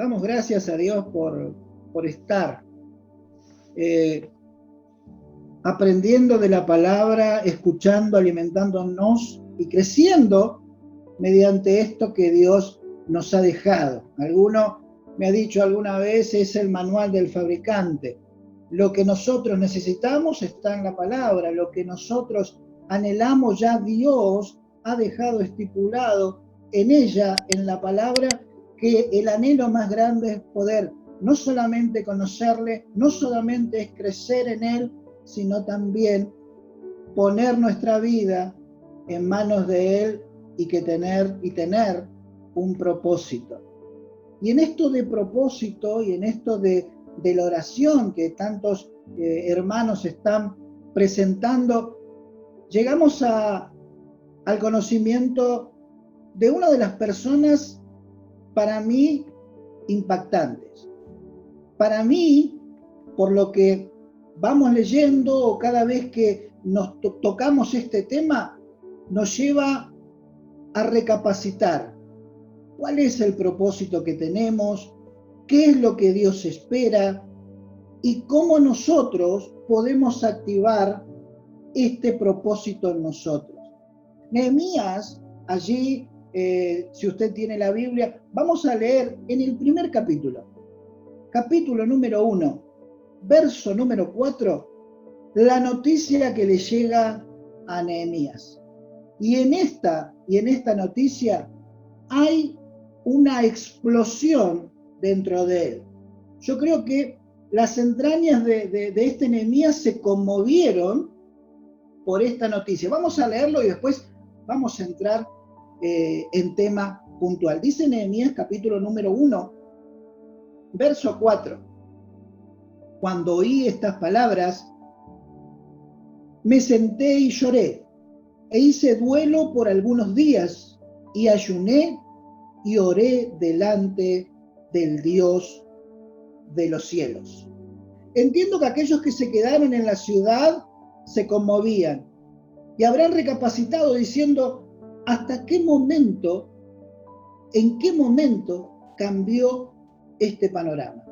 Damos gracias a Dios por estar aprendiendo de la palabra, escuchando, alimentándonos y creciendo mediante esto que Dios nos ha dejado. Alguno me ha dicho alguna vez, es el manual del fabricante. Lo que nosotros necesitamos está en la palabra, lo que nosotros anhelamos ya Dios ha dejado estipulado en ella, en la palabra, que el anhelo más grande es poder no solamente conocerle, no solamente es crecer en él, sino también poner nuestra vida en manos de él y tener un propósito. Y en esto de propósito y en esto de la oración que tantos hermanos están presentando, llegamos al conocimiento de una de las personas para mí impactantes. Para mí, por lo que vamos leyendo o cada vez que nos tocamos este tema, nos lleva a recapacitar cuál es el propósito que tenemos, qué es lo que Dios espera y cómo nosotros podemos activar este propósito en nosotros. Nehemías, allí, si usted tiene la Biblia, vamos a leer en el primer capítulo número 1, verso número 4, la noticia que le llega a Nehemías. Y en esta noticia hay una explosión dentro de él. Yo creo que las entrañas de este Nehemías se conmovieron por esta noticia. Vamos a leerlo y después vamos a entrar en tema puntual. Dice Nehemías capítulo número 1, verso 4. Cuando oí estas palabras, me senté y lloré, e hice duelo por algunos días, y ayuné y oré delante del Dios de los cielos. Entiendo que aquellos que se quedaron en la ciudad se conmovían y habrán recapacitado diciendo, ¿hasta qué momento, en qué momento cambió este panorama?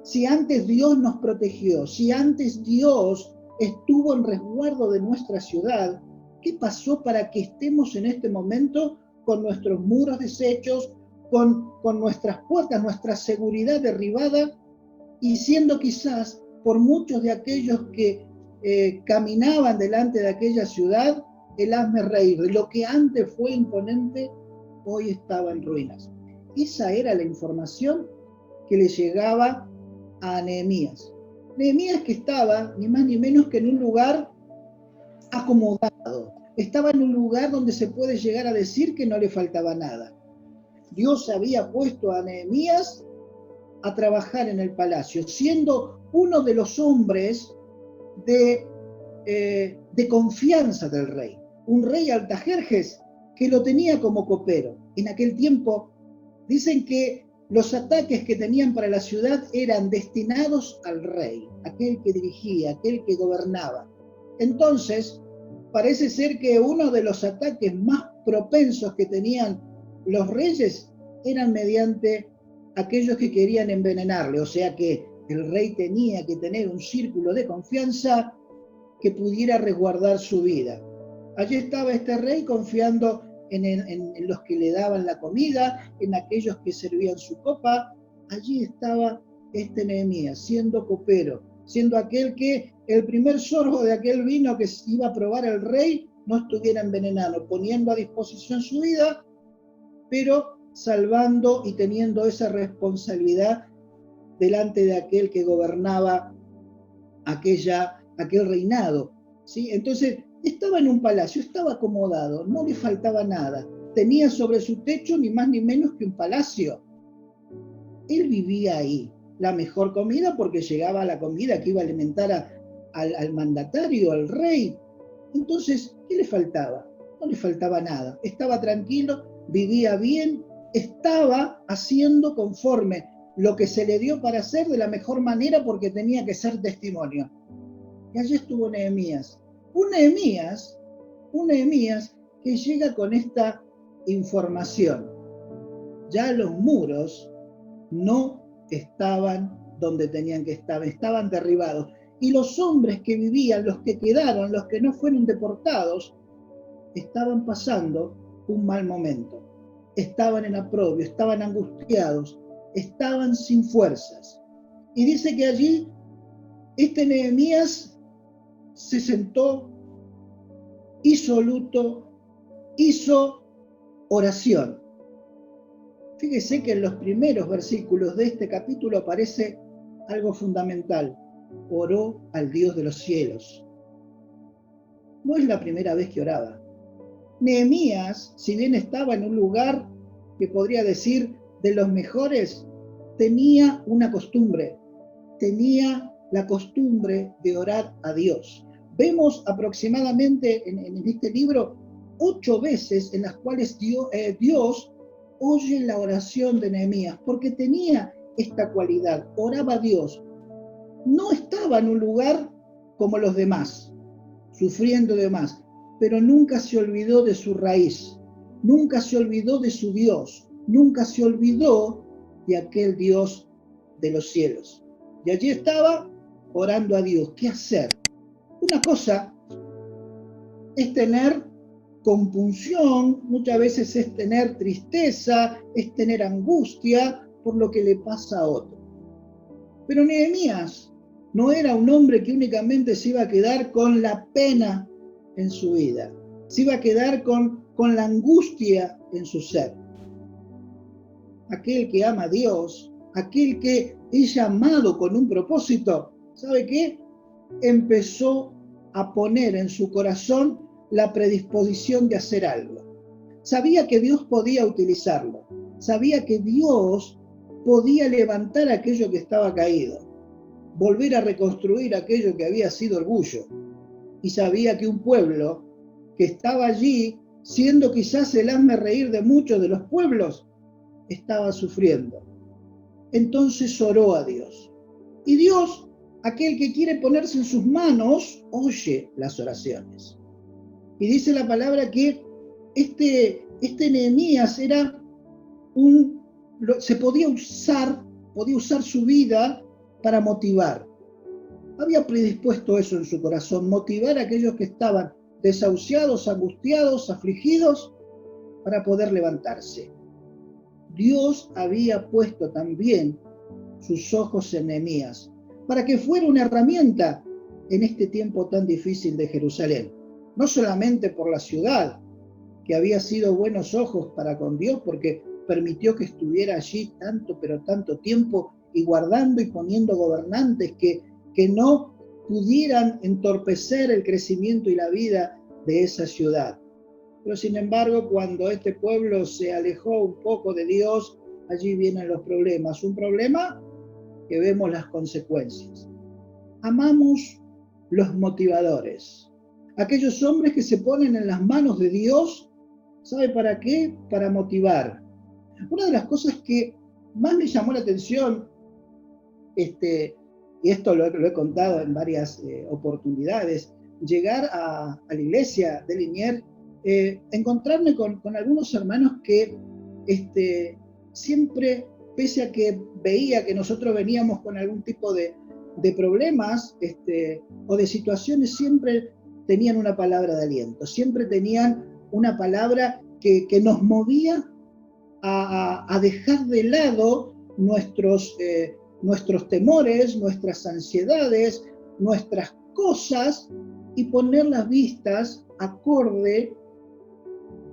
Si antes Dios nos protegió, si antes Dios estuvo en resguardo de nuestra ciudad, ¿qué pasó para que estemos en este momento con nuestros muros deshechos, con nuestras puertas, nuestra seguridad derribada y siendo quizás por muchos de aquellos que caminaban delante de aquella ciudad el hazmerreír? Lo que antes fue imponente, hoy estaba en ruinas. Esa era la información que le llegaba a Nehemías. Nehemías que estaba ni más ni menos que en un lugar acomodado, estaba en un lugar donde se puede llegar a decir que no le faltaba nada. Dios había puesto a Nehemías a trabajar en el palacio, siendo uno de los hombres de confianza del rey, un rey Artajerjes que lo tenía como copero. En aquel tiempo dicen que los ataques que tenían para la ciudad eran destinados al rey, aquel que dirigía, aquel que gobernaba. Entonces, parece ser que uno de los ataques más propensos que tenían los reyes eran mediante aquellos que querían envenenarle, o sea que el rey tenía que tener un círculo de confianza que pudiera resguardar su vida. Allí estaba este rey confiando en los que le daban la comida, en aquellos que servían su copa. Allí estaba este Nehemías, siendo copero, siendo aquel que el primer sorbo de aquel vino que iba a probar el rey no estuviera envenenado, poniendo a disposición su vida, pero salvando y teniendo esa responsabilidad delante de aquel que gobernaba aquel reinado, ¿sí? Entonces, estaba en un palacio, estaba acomodado, no le faltaba nada, tenía sobre su techo ni más ni menos que un palacio. Él vivía ahí, la mejor comida porque llegaba la comida que iba a alimentar al mandatario, al rey. Entonces, ¿qué le faltaba? No le faltaba nada, estaba tranquilo, vivía bien, estaba haciendo conforme lo que se le dio para hacer de la mejor manera porque tenía que ser testimonio. Y allí estuvo Nehemías. Un Nehemías que llega con esta información. Ya los muros no estaban donde tenían que estar, estaban derribados. Y los hombres que vivían, los que quedaron, los que no fueron deportados, estaban pasando un mal momento. Estaban en aprobio, estaban angustiados, estaban sin fuerzas. Y dice que allí Nehemías se sentó, hizo luto, hizo oración. Fíjese que en los primeros versículos de este capítulo aparece algo fundamental. Oró al Dios de los cielos. No es la primera vez que oraba. Nehemías, si bien estaba en un lugar que podría decir de los mejores, tenía una costumbre, tenía la costumbre de orar a Dios. Vemos aproximadamente en este libro 8 veces en las cuales Dios oye la oración de Nehemías, porque tenía esta cualidad, oraba a Dios. No estaba en un lugar como los demás, sufriendo de más, pero nunca se olvidó de su raíz, nunca se olvidó de su Dios, nunca se olvidó de aquel Dios de los cielos. Y allí estaba orando a Dios. ¿Qué hacer? Una cosa es tener compunción, muchas veces es tener tristeza, es tener angustia por lo que le pasa a otro. Pero Nehemías no era un hombre que únicamente se iba a quedar con la pena en su vida, se iba a quedar con la angustia en su ser. Aquel que ama a Dios, aquel que es llamado con un propósito, ¿sabe qué? Empezó a poner en su corazón la predisposición de hacer algo. Sabía que Dios podía utilizarlo, sabía que Dios podía levantar aquello que estaba caído, volver a reconstruir aquello que había sido orgullo. Y sabía que un pueblo que estaba allí, siendo quizás el hazmerreír de muchos de los pueblos, estaba sufriendo. Entonces oró a Dios. Y Dios, aquel que quiere ponerse en sus manos, oye las oraciones. Y dice la palabra que este Nehemías era se podía usar su vida para motivar. Había predispuesto eso en su corazón, motivar a aquellos que estaban desahuciados, angustiados, afligidos, para poder levantarse. Dios había puesto también sus ojos en Nehemías, para que fuera una herramienta en este tiempo tan difícil de Jerusalén. No solamente por la ciudad, que había sido buenos ojos para con Dios, porque permitió que estuviera allí tanto, pero tanto tiempo, y guardando y poniendo gobernantes que no pudieran entorpecer el crecimiento y la vida de esa ciudad. Pero sin embargo, cuando este pueblo se alejó un poco de Dios, allí vienen los problemas. Un problema que vemos las consecuencias. Amamos los motivadores, aquellos hombres que se ponen en las manos de Dios. ¿Sabe para qué? Para motivar. Una de las cosas que más me llamó la atención, y esto lo he contado en varias oportunidades, llegar a la iglesia de Liniers, encontrarme con algunos hermanos que siempre, pese a que veía que nosotros veníamos con algún tipo de problemas o de situaciones, siempre tenían una palabra de aliento, siempre tenían una palabra que nos movía a dejar de lado nuestros temores, nuestras ansiedades, nuestras cosas, y poner las vistas acorde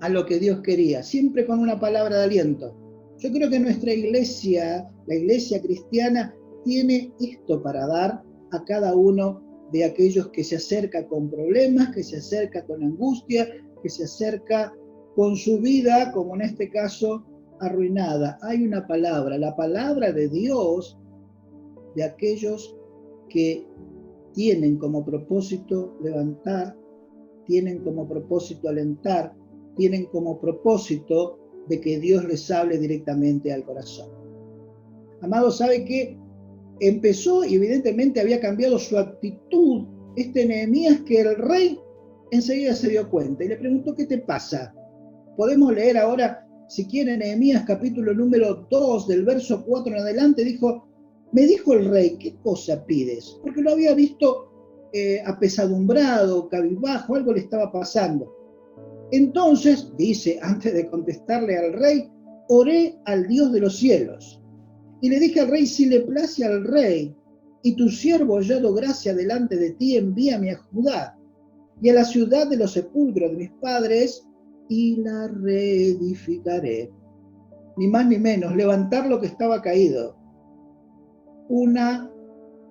a lo que Dios quería, siempre con una palabra de aliento. Yo creo que nuestra iglesia, la iglesia cristiana, tiene esto para dar a cada uno de aquellos que se acerca con problemas, que se acerca con angustia, que se acerca con su vida, como en este caso, arruinada. Hay una palabra, la palabra de Dios, de aquellos que tienen como propósito levantar, tienen como propósito alentar, tienen como propósito de que Dios les hable directamente al corazón. Amado, ¿sabe qué? Empezó y evidentemente había cambiado su actitud Nehemías, que el rey enseguida se dio cuenta y le preguntó: ¿qué te pasa? Podemos leer ahora Si quieren, Nehemías capítulo número 2, del verso 4 en adelante, dijo, me dijo el rey, ¿qué cosa pides? Porque lo había visto apesadumbrado, cabizbajo, algo le estaba pasando. Entonces, dice, antes de contestarle al rey, oré al Dios de los cielos. Y le dije al rey, si le place al rey, y tu siervo hallado gracia delante de ti, envíame a Judá, y a la ciudad de los sepulcros de mis padres, y la reedificaré. Ni más ni menos, levantar lo que estaba caído. Una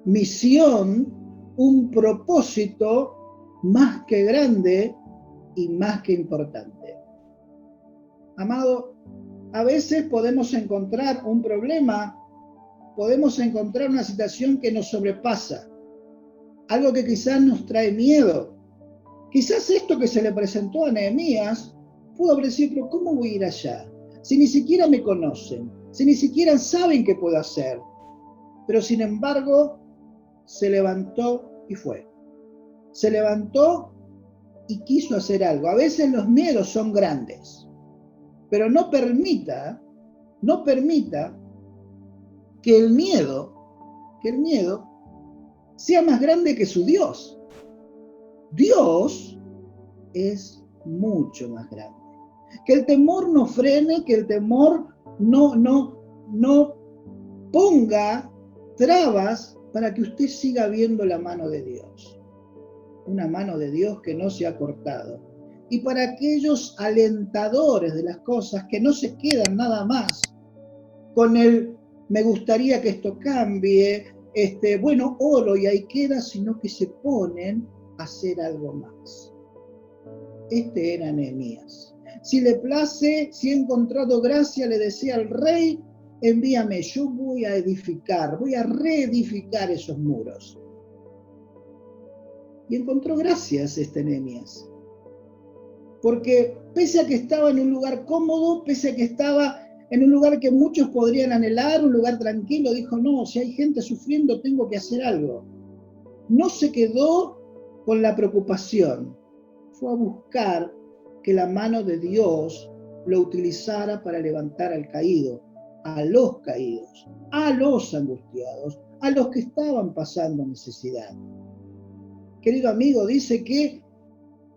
misión, un propósito más que grande y más que importante. Amado, a veces podemos encontrar un problema, podemos encontrar una situación que nos sobrepasa, algo que quizás nos trae miedo. Quizás esto que se le presentó a Nehemías pudo haber sido, pero ¿cómo voy a ir allá? Si ni siquiera me conocen, si ni siquiera saben qué puedo hacer. Pero sin embargo, se levantó y fue. Se levantó y quiso hacer algo. A veces los miedos son grandes, pero no permita que el miedo sea más grande que su Dios. Dios es mucho más grande. Que el temor no frene, que el temor no ponga trabas para que usted siga viendo la mano de Dios. Una mano de Dios que no se ha cortado. Y para aquellos alentadores de las cosas que no se quedan nada más con el me gustaría que esto cambie, bueno, oro y ahí queda, sino que se ponen a hacer algo más. Este era Nehemías. Si le place, si he encontrado gracia, le decía al rey, envíame, yo voy a edificar, voy a reedificar esos muros. Y encontró gracias Nehemías. Porque pese a que estaba en un lugar cómodo, pese a que estaba en un lugar que muchos podrían anhelar, un lugar tranquilo, dijo, no, si hay gente sufriendo, tengo que hacer algo. No se quedó con la preocupación, fue a buscar que la mano de Dios lo utilizara para levantar al caído, a los caídos, a los angustiados, a los que estaban pasando necesidad. Querido amigo, dice que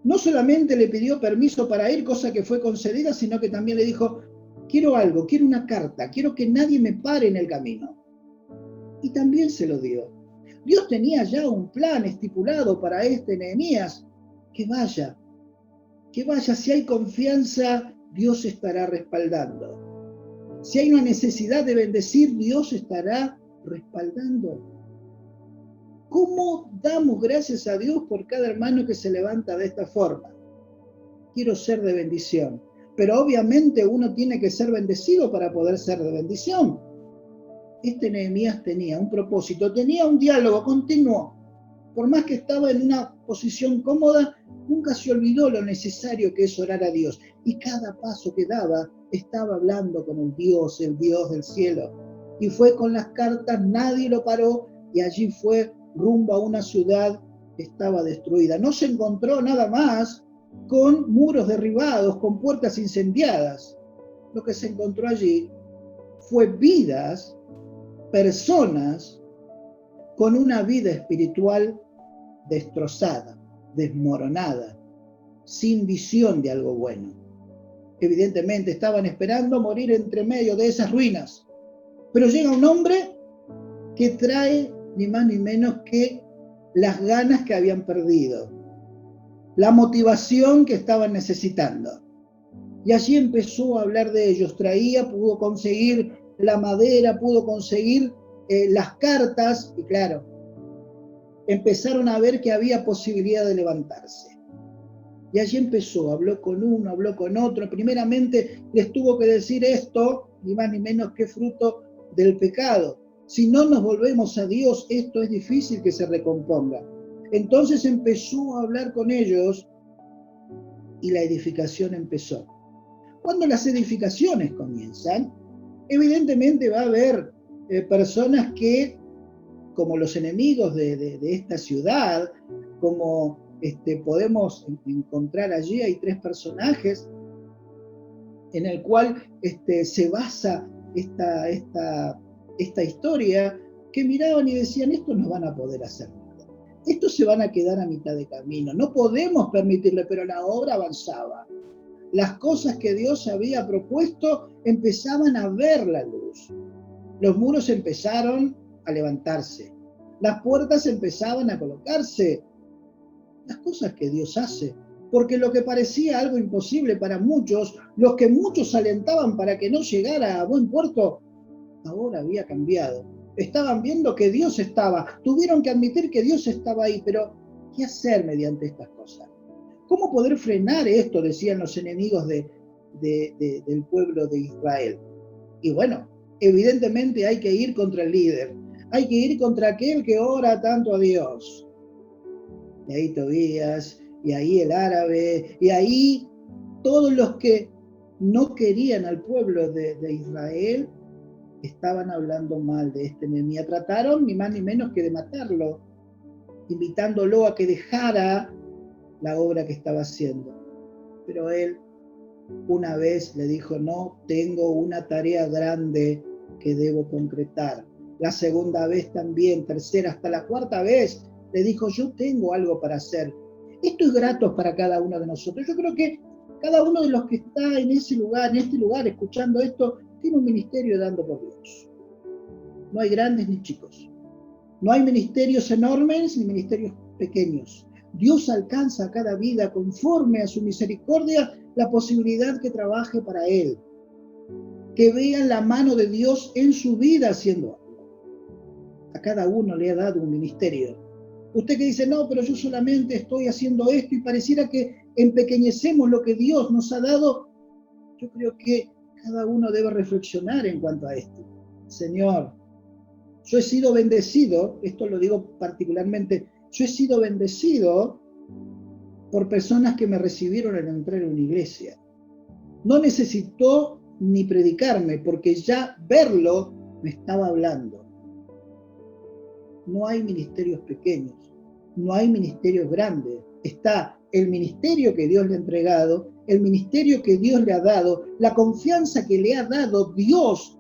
no solamente le pidió permiso para ir, cosa que fue concedida, sino que también le dijo, quiero algo, quiero una carta, quiero que nadie me pare en el camino. Y también se lo dio. Dios tenía ya un plan estipulado para Nehemías, que vaya, si hay confianza, Dios estará respaldando. Si hay una necesidad de bendecir, Dios estará respaldando. ¿Cómo damos gracias a Dios por cada hermano que se levanta de esta forma? Quiero ser de bendición, pero obviamente uno tiene que ser bendecido para poder ser de bendición. Nehemías tenía un propósito, tenía un diálogo continuo. Por más que estaba en una posición cómoda, nunca se olvidó lo necesario que es orar a Dios. Y cada paso que daba, estaba hablando con el Dios del cielo. Y fue con las cartas, nadie lo paró, y allí fue rumbo a una ciudad que estaba destruida. No se encontró nada más con muros derribados, con puertas incendiadas. Lo que se encontró allí fue vidas, personas con una vida espiritual destrozada, desmoronada, sin visión de algo bueno. Evidentemente estaban esperando morir entre medio de esas ruinas. Pero llega un hombre que trae ni más ni menos que las ganas que habían perdido, la motivación que estaban necesitando. Y allí empezó a hablar de ellos. Pudo conseguir la madera, pudo conseguir las cartas, y claro, empezaron a ver que había posibilidad de levantarse. Y allí empezó, habló con uno, habló con otro. Primeramente les tuvo que decir esto, ni más ni menos que fruto del pecado. Si no nos volvemos a Dios, esto es difícil que se recomponga. Entonces empezó a hablar con ellos y la edificación empezó. Cuando las edificaciones comienzan, evidentemente va a haber personas que, como los enemigos de esta ciudad, como podemos encontrar allí, hay 3 personajes en el cual se basa esta historia, que miraban y decían, estos no van a poder hacer nada, estos se van a quedar a mitad de camino, no podemos permitirle, pero la obra avanzaba. Las cosas que Dios había propuesto empezaban a ver la luz. Los muros empezaron a levantarse, las puertas empezaban a colocarse, las cosas que Dios hace. Porque lo que parecía algo imposible para muchos, los que muchos alentaban para que no llegara a buen puerto, ahora había cambiado. Estaban viendo que Dios estaba, tuvieron que admitir que Dios estaba ahí, pero ¿qué hacer mediante estas cosas? ¿Cómo poder frenar esto? Decían los enemigos del pueblo de Israel. Y bueno, evidentemente hay que ir contra el líder, hay que ir contra aquel que ora tanto a Dios. Y ahí Tobías, y ahí el árabe, y ahí todos los que no querían al pueblo de Israel estaban hablando mal de Nehemías. Trataron ni más ni menos que de matarlo, invitándolo a que dejara la obra que estaba haciendo. Pero él una vez le dijo, no, tengo una tarea grande que debo concretar. La segunda vez también, tercera, hasta la cuarta vez, le dijo, yo tengo algo para hacer. Esto es grato para cada uno de nosotros. Yo creo que cada uno de los que está en ese lugar, en este lugar, escuchando esto, tiene un ministerio dando por Dios. No hay grandes ni chicos. No hay ministerios enormes ni ministerios pequeños. Dios alcanza a cada vida conforme a su misericordia la posibilidad que trabaje para Él. Que vean la mano de Dios en su vida haciendo algo. A cada uno le ha dado un ministerio. Usted que dice, no, pero yo solamente estoy haciendo esto y pareciera que empequeñecemos lo que Dios nos ha dado. Yo creo que cada uno debe reflexionar en cuanto a esto. Señor, yo he sido bendecido, esto lo digo particularmente, yo he sido bendecido por personas que me recibieron al entrar en una iglesia. No necesitó ni predicarme, porque ya verlo me estaba hablando. No hay ministerios pequeños, no hay ministerios grandes. Está el ministerio que Dios le ha entregado, el ministerio que Dios le ha dado, la confianza que le ha dado Dios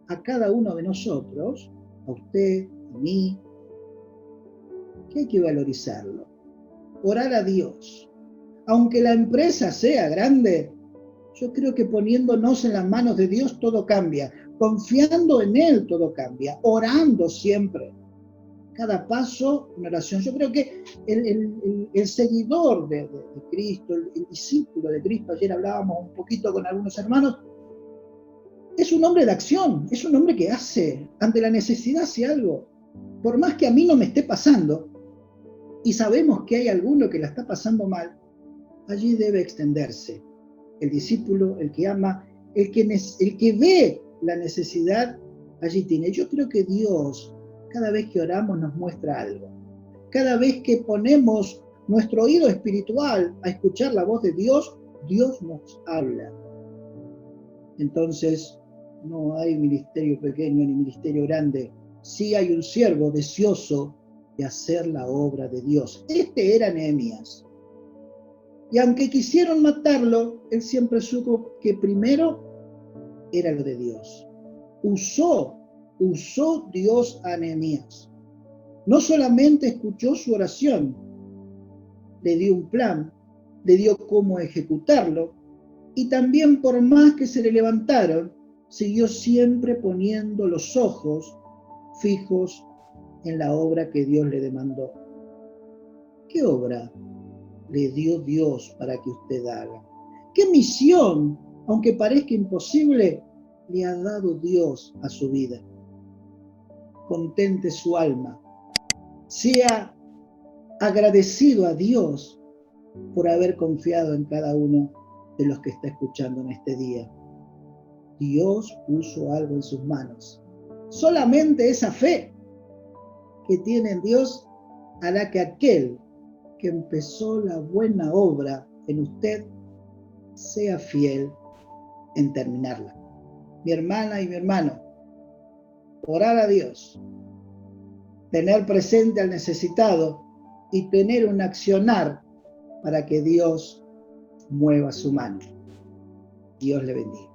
a cada uno de nosotros, a usted, a mí, que hay que valorizarlo. Orar a Dios. Aunque la empresa sea grande, yo creo que poniéndonos en las manos de Dios todo cambia. Confiando en Él todo cambia. Orando siempre. Cada paso una oración. Yo creo que el seguidor de Cristo, el discípulo de Cristo, ayer hablábamos un poquito con algunos hermanos, es un hombre de acción, es un hombre que hace, ante la necesidad hace algo. Por más que a mí no me esté pasando, y sabemos que hay alguno que la está pasando mal, allí debe extenderse. El discípulo, el que ama, el que ve la necesidad, allí tiene. Yo creo que Dios, cada vez que oramos, nos muestra algo. Cada vez que ponemos nuestro oído espiritual a escuchar la voz de Dios, Dios nos habla. Entonces, no hay ministerio pequeño ni ministerio grande. Sí hay un siervo deseoso de hacer la obra de Dios. Este era Nehemías. Y aunque quisieron matarlo, él siempre supo que primero era lo de Dios. Usó Dios a Nehemías. No solamente escuchó su oración, le dio un plan, le dio cómo ejecutarlo, y también por más que se le levantaron, siguió siempre poniendo los ojos fijos en la obra que Dios le demandó. ¿Qué obra le dio Dios para que usted haga? ¿Qué misión, aunque parezca imposible, le ha dado Dios a su vida? Contente su alma. Sea agradecido a Dios por haber confiado en cada uno de los que está escuchando en este día. Dios puso algo en sus manos. Solamente esa fe que tiene en Dios hará que aquel que empezó la buena obra en usted sea fiel en terminarla. Mi hermana y mi hermano, orar a Dios, tener presente al necesitado y tener un accionar para que Dios mueva su mano. Dios le bendiga.